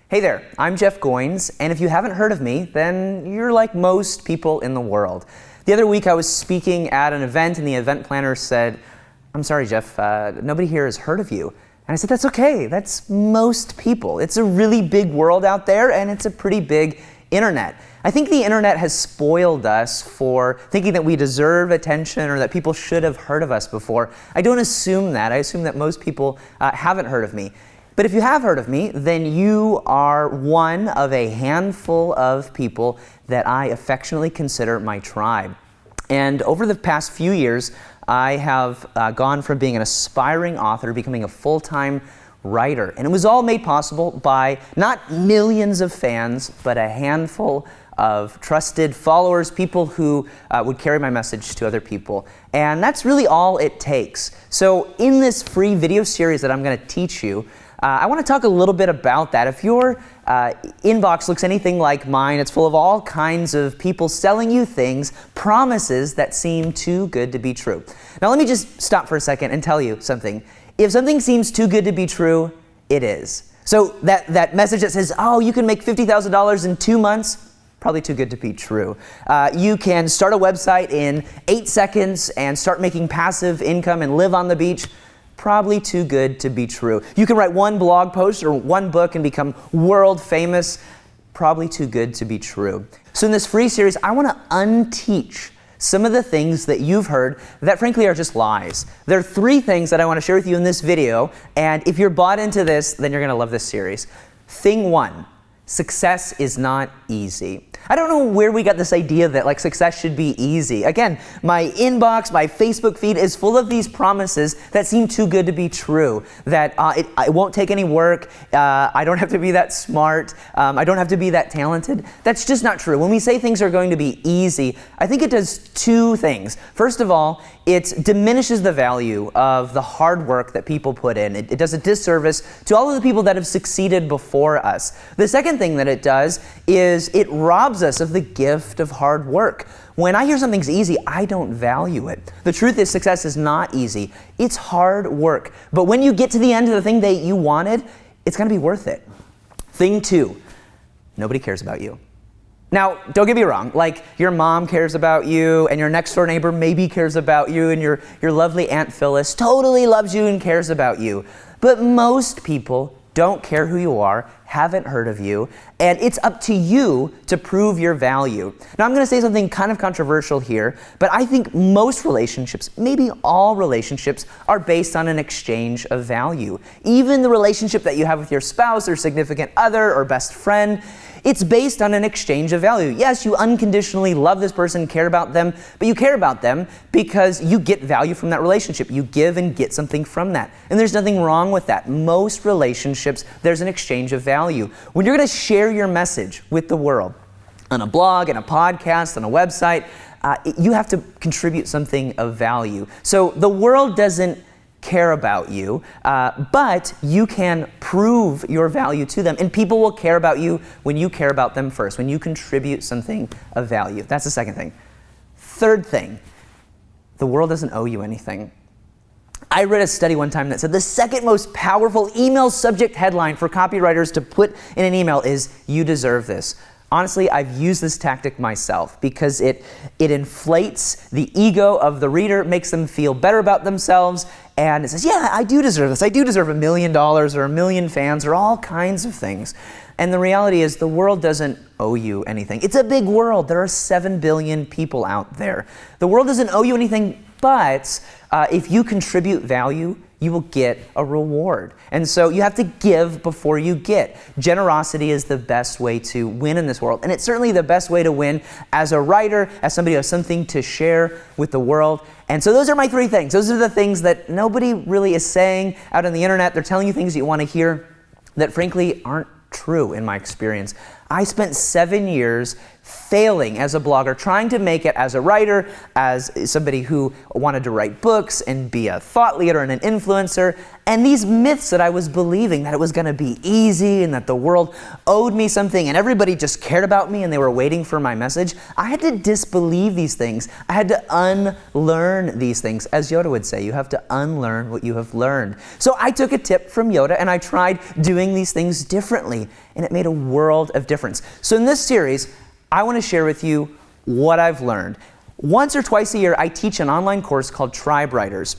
Hey there, I'm Jeff Goins, and if you haven't heard of me, then you're like most people in the world. The other week I was speaking at an event and the event planner said, "I'm sorry, Jeff, nobody here has heard of you." And I said, "That's okay, that's most people. It's a really big world out there and it's a pretty big internet." I think the internet has spoiled us for thinking that we deserve attention or that people should have heard of us before. I don't assume that. I assume that most people haven't heard of me. But if you have heard of me, then you are one of a handful of people that I affectionately consider my tribe. And over the past few years, I have gone from being an aspiring author to becoming a full-time writer. And it was all made possible by not millions of fans, but a handful of trusted followers, people who would carry my message to other people. And that's really all it takes. So in this free video series that I'm going to teach you, I want to talk a little bit about that. If your inbox looks anything like mine, it's full of all kinds of people selling you things, promises that seem too good to be true. Now let me just stop for a second and tell you something. If something seems too good to be true, it is. So that message that says, "Oh, you can make $50,000 in 2 months," probably too good to be true. You can start a website in 8 seconds and start making passive income and live on the beach, probably too good to be true. You can write one blog post or one book and become world famous, probably too good to be true. So in this free series, I want to unteach some of the things that you've heard that frankly are just lies. There are 3 things that I want to share with you in this video, and if you're bought into this, then you're going to love this series. Thing 1, success is not easy. I don't know where we got this idea that success should be easy. Again, my inbox, my Facebook feed is full of these promises that seem too good to be true. That it won't take any work, I don't have to be that smart, I don't have to be that talented. That's just not true. When we say things are going to be easy, I think it does 2 things. First of all, it diminishes the value of the hard work that people put in. It does a disservice to all of the people that have succeeded before us. The second thing that it does is it robs us of the gift of hard work. When I hear something's easy, I don't value it. The truth is, success is not easy. It's hard work. But when you get to the end of the thing that you wanted, it's going to be worth it. Thing 2, nobody cares about you. Now, don't get me wrong, your mom cares about you, and your next door neighbor maybe cares about you, and your lovely Aunt Phyllis totally loves you and cares about you. But most people don't care who you are, haven't heard of you, and it's up to you to prove your value. Now, I'm going to say something kind of controversial here, but I think most relationships, maybe all relationships, are based on an exchange of value. Even the relationship that you have with your spouse or significant other or best friend, it's based on an exchange of value. Yes, you unconditionally love this person, care about them, but you care about them because you get value from that relationship. You give and get something from that. And there's nothing wrong with that. Most relationships, there's an exchange of value. When you're going to share your message with the world, on a blog, on a podcast, on a website, you have to contribute something of value. So the world doesn't care about you, but you can prove your value to them, and people will care about you when you care about them first, when you contribute something of value. That's the second thing. Third thing, the world doesn't owe you anything. I read a study one time that said the second most powerful email subject headline for copywriters to put in an email is, "You deserve this." Honestly, I've used this tactic myself because it inflates the ego of the reader, makes them feel better about themselves, and it says, "Yeah, I do deserve this. I do deserve $1 million or 1 million fans or all kinds of things." And the reality is the world doesn't owe you anything. It's a big world. There are 7 billion people out there. The world doesn't owe you anything, but if you contribute value, you will get a reward. And so you have to give before you get. Generosity is the best way to win in this world. And it's certainly the best way to win as a writer, as somebody who has something to share with the world. And so those are my 3 things. Those are the things that nobody really is saying out on the internet. They're telling you things you want to hear that frankly aren't true in my experience. I spent 7 years failing as a blogger, trying to make it as a writer, as somebody who wanted to write books and be a thought leader and an influencer, and these myths that I was believing, that it was going to be easy and that the world owed me something and everybody just cared about me and they were waiting for my message. I had to disbelieve these things. I had to unlearn these things. As Yoda would say, you have to unlearn what you have learned. So I took a tip from Yoda and I tried doing these things differently, and it made a world of difference. So in this series, I want to share with you what I've learned. Once or twice a year, I teach an online course called Tribe Writers.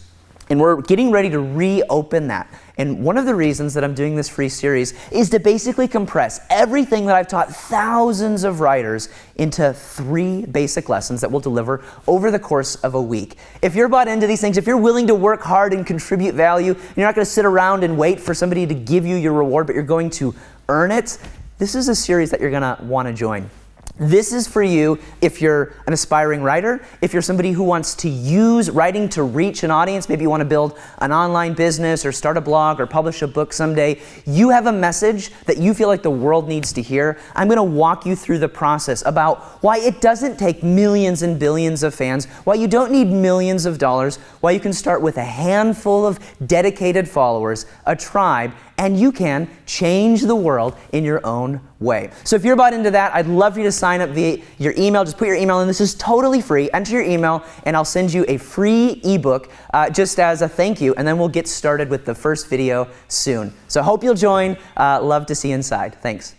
And we're getting ready to reopen that. And one of the reasons that I'm doing this free series is to basically compress everything that I've taught thousands of writers into 3 basic lessons that we'll deliver over the course of a week. If you're bought into these things, if you're willing to work hard and contribute value, you're not going to sit around and wait for somebody to give you your reward, but you're going to earn it, this is a series that you're going to want to join. This is for you if you're an aspiring writer, if you're somebody who wants to use writing to reach an audience, maybe you want to build an online business or start a blog or publish a book someday, you have a message that you feel like the world needs to hear. I'm going to walk you through the process about why it doesn't take millions and billions of fans, why you don't need millions of dollars, why you can start with a handful of dedicated followers, a tribe, and you can change the world in your own way. So if you're bought into that, I'd love for you to sign up via your email. Just put your email in. This is totally free. Enter your email, and I'll send you a free ebook just as a thank you, and then we'll get started with the first video soon. So I hope you'll join. Love to see you inside. Thanks.